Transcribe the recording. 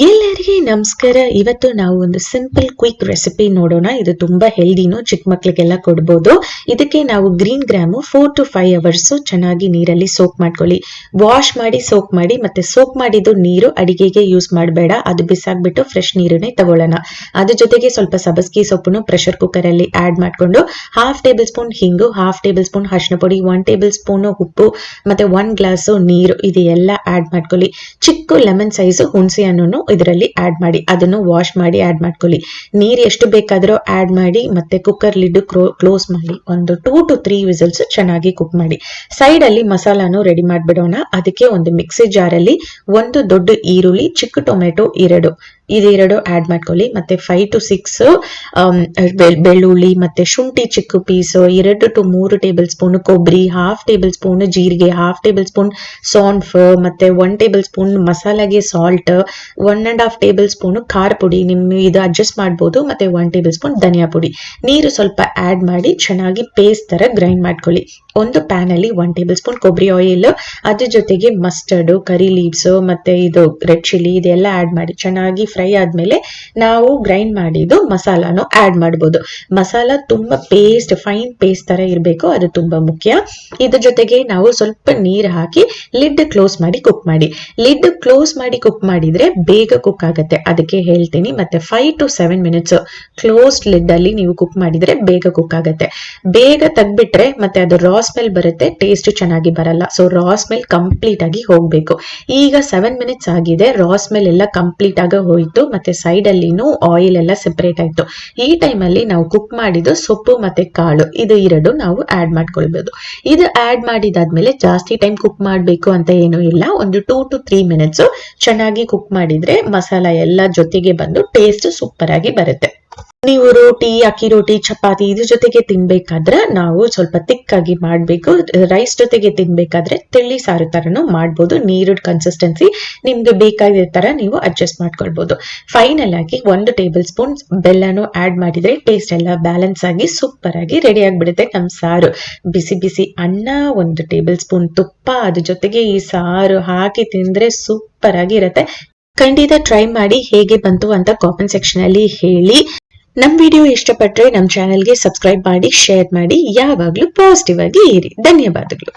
ಎಲ್ಲರಿಗೆ ನಮಸ್ಕಾರ. ಇವತ್ತು ನಾವು ಒಂದು ಸಿಂಪಲ್ ಕ್ವಿಕ್ ರೆಸಿಪಿ ನೋಡೋಣ. ಇದು ತುಂಬಾ ಹೆಲ್ದಿನೂ, ಚಿಕ್ಕ ಮಕ್ಳಿಗೆಲ್ಲ ಕೊಡ್ಬೋದು. ಇದಕ್ಕೆ ನಾವು ಗ್ರೀನ್ ಗ್ರಾಮು 4 to 5 hours ಚೆನ್ನಾಗಿ ನೀರಲ್ಲಿ ಸೋಕ್ ಮಾಡ್ಕೊಳ್ಳಿ. ವಾಶ್ ಮಾಡಿ ಸೋಕ್ ಮಾಡಿ, ಮತ್ತೆ ಸೋಕ್ ಮಾಡಿದ್ದು ನೀರು ಅಡಿಗೆಗೆ ಯೂಸ್ ಮಾಡಬೇಡ, ಅದು ಬಿಸಾಕ್ಬಿಟ್ಟು ಫ್ರೆಶ್ ನೀರನ್ನೇ ತಗೊಳ್ಳೋಣ. ಅದ್ರ ಜೊತೆಗೆ ಸ್ವಲ್ಪ ಸಬಸ್ಗಿ ಸೊಪ್ಪನ್ನು ಪ್ರೆಷರ್ ಕುಕ್ಕರ್ ಅಲ್ಲಿ ಆಡ್ ಮಾಡ್ಕೊಂಡು 1/2 ಟೇಬಲ್ ಸ್ಪೂನ್ ಹಿಂಗು, 1/2 ಟೇಬಲ್ ಸ್ಪೂನ್ ಅರಿಶಿನ ಪುಡಿ, 1 ಟೇಬಲ್ ಸ್ಪೂನ್ ಉಪ್ಪು, ಮತ್ತೆ 1 ಗ್ಲಾಸ್ ನೀರು ಇದೆಲ್ಲ ಆಡ್ ಮಾಡ್ಕೊಳ್ಳಿ. ಚಿಕ್ಕ ಲೆಮನ್ ಸೈಜ್ ಹುಣಸೆ ಹಣ್ಣು ಇದರಲ್ಲಿ ಆಡ್ ಮಾಡಿ, ಅದನ್ನು ವಾಶ್ ಮಾಡಿ ಆಡ್ ಮಾಡ್ಕೊಳ್ಳಿ. ನೀರ್ ಎಷ್ಟು ಬೇಕಾದ್ರೂ ಆಡ್ ಮಾಡಿ, ಮತ್ತೆ ಕುಕ್ಕರ್ ಲಿಡ್ ಕ್ಲೋಸ್ ಮಾಡಿ ಒಂದು 2 to 3 ವಿಸಿಲ್ಸ್ ಚೆನ್ನಾಗಿ ಕುಕ್ ಮಾಡಿ. ಸೈಡ್ ಅಲ್ಲಿ ಮಸಾಲಾನು ರೆಡಿ ಮಾಡ್ಬಿಡೋಣ. ಅದಕ್ಕೆ ಒಂದು ಮಿಕ್ಸಿ ಜಾರ್ ಅಲ್ಲಿ ಒಂದು ದೊಡ್ಡ ಈರುಳ್ಳಿ, ಚಿಕ್ಕ ಟೊಮೆಟೊ ಇದೆರಡು ಆಡ್ ಮಾಡ್ಕೊಳ್ಳಿ. ಮತ್ತೆ 5 to 6 ಬೆಳ್ಳುಳ್ಳಿ, ಮತ್ತೆ ಶುಂಠಿ ಚಿಕ್ಕ ಪೀಸ್, 2 to 3 ಟೇಬಲ್ ಸ್ಪೂನ್ ಕೊಬ್ಬರಿ, 1/2 ಟೇಬಲ್ ಸ್ಪೂನ್ ಜೀರಿಗೆ, 1/2 ಟೇಬಲ್ ಸ್ಪೂನ್ ಸಾಂಫ್, ಮತ್ತೆ 1 ಟೇಬಲ್ ಸ್ಪೂನ್ ಮಸಾಲಾಗೆ ಸಾಲ್ಟ್, 1.5 ಟೇಬಲ್ ಸ್ಪೂನ್ ಖಾರ ಪುಡಿ, ನಿಮ್ಗೆ ಇದು ಅಡ್ಜಸ್ಟ್ ಮಾಡ್ಬೋದು, ಮತ್ತೆ 1 ಟೇಬಲ್ ಸ್ಪೂನ್ ಧನಿಯಾ ಪುಡಿ. ನೀರು ಸ್ವಲ್ಪ ಆಡ್ ಮಾಡಿ ಚೆನ್ನಾಗಿ ಪೇಸ್ಟ್ ತರ ಗ್ರೈಂಡ್ ಮಾಡ್ಕೊಳ್ಳಿ. ಒಂದು ಪ್ಯಾನ್ ಅಲ್ಲಿ 1 ಟೇಬಲ್ ಸ್ಪೂನ್ ಕೊಬ್ಬರಿ ಆಯಿಲ್, ಅದ್ರ ಜೊತೆಗೆ ಮಸ್ಟರ್ಡ್, ಕರಿ ಲೀವ್ಸ್, ಮತ್ತೆ ಇದು ರೆಡ್ ಚಿಲ್ಲಿ ಇದೆಲ್ಲ ಆಡ್ ಮಾಡಿ ಚೆನ್ನಾಗಿ ಫ್ರೈ ಆದ್ಮೇಲೆ ನಾವು ಗ್ರೈಂಡ್ ಮಾಡಿದ್ದು ಮಸಾಲಾನು ಆಡ್ ಮಾಡಬಹುದು. ಮಸಾಲಾ ತುಂಬಾ ಫೈನ್ ಪೇಸ್ಟ್ ತರ ಇರಬೇಕು, ಅದು ತುಂಬಾ ಮುಖ್ಯ. ಇದ್ರ ಜೊತೆಗೆ ನಾವು ಸ್ವಲ್ಪ ನೀರು ಹಾಕಿ ಲಿಡ್ ಕ್ಲೋಸ್ ಮಾಡಿ ಕುಕ್ ಮಾಡಿ. ಲಿಡ್ ಕ್ಲೋಸ್ ಮಾಡಿ ಕುಕ್ ಮಾಡಿದ್ರೆ ಬೇಗ ಕುಕ್ ಆಗುತ್ತೆ, ಅದಕ್ಕೆ ಹೇಳ್ತೀನಿ. ಮತ್ತೆ 5 to 7 ಮಿನಿಟ್ಸ್ ಕ್ಲೋಸ್ಡ್ ಲಿಡ್ ಅಲ್ಲಿ ನೀವು ಕುಕ್ ಮಾಡಿದ್ರೆ ಬೇಗ ಕುಕ್ ಆಗುತ್ತೆ. ಬೇಗ ತೆಗ್ಬಿಟ್ರೆ ಮತ್ತೆ ಅದು ರಾ ಸ್ಮೆಲ್ ಬರುತ್ತೆ, ಟೇಸ್ಟ್ ಚೆನ್ನಾಗಿ ಬರಲ್ಲ. ಸೊ ರಾ ಸ್ಮೆಲ್ ಕಂಪ್ಲೀಟ್ ಆಗಿ ಹೋಗ್ಬೇಕು. ಈಗ 7 ಮಿನಿಟ್ಸ್ ಆಗಿದೆ, ರಾ ಸ್ಮೆಲ್ ಎಲ್ಲ ಕಂಪ್ಲೀಟ್ ಆಗಿ ಹೋಯ್ತು, ಮತ್ತೆ ಸೈಡ್ ಅಲ್ಲಿನೂ ಆಯಿಲ್ ಎಲ್ಲ ಸೆಪರೇಟ್ ಆಯ್ತು. ಈ ಟೈಮ್ ಅಲ್ಲಿ ನಾವು ಕುಕ್ ಮಾಡಿದ್ದು ಸೊಪ್ಪು ಮತ್ತೆ ಕಾಳು ಇದು ಎರಡು ನಾವು ಆಡ್ ಮಾಡ್ಕೊಳ್ಬಹುದು. ಇದು ಆಡ್ ಮಾಡಿದಾದ್ಮೇಲೆ ಜಾಸ್ತಿ ಟೈಮ್ ಕುಕ್ ಮಾಡ್ಬೇಕು ಅಂತ ಏನೂ ಇಲ್ಲ, ಒಂದು 2 to 3 ಮಿನಿಟ್ಸ್ ಚೆನ್ನಾಗಿ ಕುಕ್ ಮಾಡಿದ್ರೆ ಮಸಾಲಾ ಎಲ್ಲ ಜೊತೆಗೆ ಬಂದು ಟೇಸ್ಟ್ ಸೂಪರ್ ಆಗಿ ಬರುತ್ತೆ. ನೀವು ರೋಟಿ, ಅಕ್ಕಿ ರೋಟಿ, ಚಪಾತಿ ಇದ್ರ ಜೊತೆಗೆ ತಿನ್ಬೇಕಾದ್ರೆ ನಾವು ಸ್ವಲ್ಪ ತಿಕ್ಕಾಗಿ ಮಾಡ್ಬೇಕು. ರೈಸ್ ಜೊತೆಗೆ ತಿನ್ಬೇಕಾದ್ರೆ ತಿಳಿ ಸಾರು ತರನು ಮಾಡ್ಬೋದು. ನೀರಿನ ಕನ್ಸಿಸ್ಟೆನ್ಸಿ ನಿಮ್ಗೆ ಬೇಕಾದ ತರ ನೀವು ಅಡ್ಜಸ್ಟ್ ಮಾಡ್ಕೊಳ್ಬಹುದು. ಫೈನಲ್ ಆಗಿ 1 ಟೇಬಲ್ ಸ್ಪೂನ್ ಬೆಲ್ಲನು ಆಡ್ ಮಾಡಿದ್ರೆ ಟೇಸ್ಟ್ ಎಲ್ಲ ಬ್ಯಾಲೆನ್ಸ್ ಆಗಿ ಸೂಪರ್ ಆಗಿ ರೆಡಿ ಆಗ್ಬಿಡುತ್ತೆ ನಮ್ ಸಾರು. ಬಿಸಿ ಬಿಸಿ ಅನ್ನ, 1 ಟೇಬಲ್ ಸ್ಪೂನ್ ತುಪ್ಪ, ಅದ್ರ ಜೊತೆಗೆ ಈ ಸಾರು ಹಾಕಿ ತಿಂದ್ರೆ ಸೂಪರ್ ಆಗಿ ಇರುತ್ತೆ. ಖಂಡಿತ ಟ್ರೈ ಮಾಡಿ, ಹೇಗೆ ಬಂತು ಅಂತ ಕಾಮೆಂಟ್ ಸೆಕ್ಷನ್ ಅಲ್ಲಿ ಹೇಳಿ. ನಮ್ ವಿಡಿಯೋ ಇಷ್ಟಪಟ್ರೆ ನಮ್ ಚಾನೆಲ್ಗೆ ಸಬ್ಸ್ಕ್ರೈಬ್ ಮಾಡಿ, ಶೇರ್ ಮಾಡಿ, ಯಾವಾಗ್ಲೂ ಪಾಸಿಟಿವ್ ಆಗಿ ಇರಿ. ಧನ್ಯವಾದಗಳು.